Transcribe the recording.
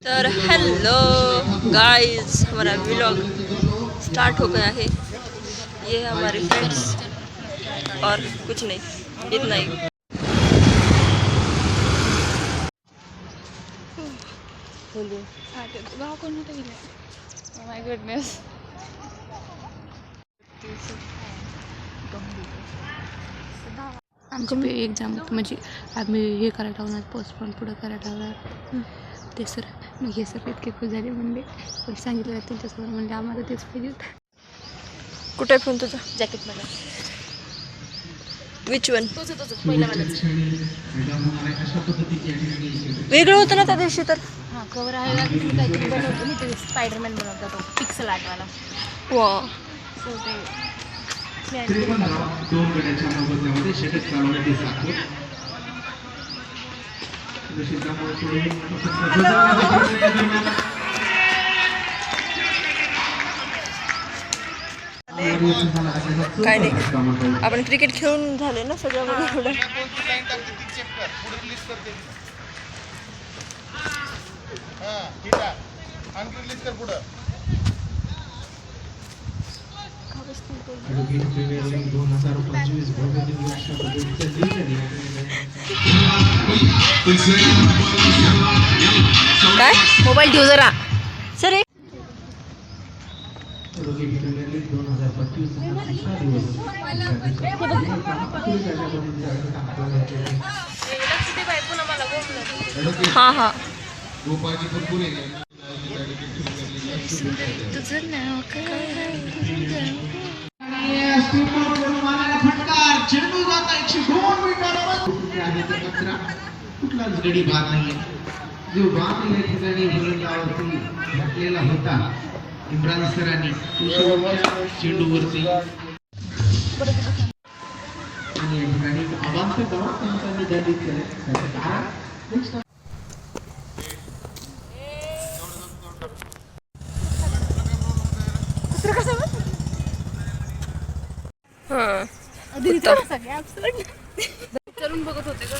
तर hello guys, हमारा vlog start हो गया है। ये है हमारे फ्रेंड्स और कुछ नहीं, इतना ही। माय गुडनेस. आमचे एक्झाम म्हणजे आम्ही हे करायला लावणार, पोस्टपोन पुढं करायला लावणार ते सर. मग हे सर इतके खुश झाले म्हणले, पण सांगितलं त्यांच्यासमोर म्हणले आम्हाला तेच पाहिजे. कुठे फोन तुझा? जॅकेटमध्ये. Which one? तुझं पहिला वेगळं होतं ना त्या दिवशी तर. हां, कवर आहे ना. काहीतरी बनवतो मी, ते स्पायडरमॅन बनवतो तो पिक्सल आर्टवाला. वा, सो ते दोन गड्याच्या मोबदल्यामध्ये षटक चालवण्यात येत आहे. काय नाही, आपण क्रिकेट खेळून झाले ना सगळं. एवढं काय मोबाईल ठेव जरा सर. हां हां, तुझं नाव काय? कुठलाच गडी बाद नाहीये. जो बाद या ठिकाणी गोलंदाजावरती घातलेला होता इम्रान सरांनी चेंडूवरती, आणि या ठिकाणी आबांचं गाव त्यांचा निधानित केलं. करून बघत होते का?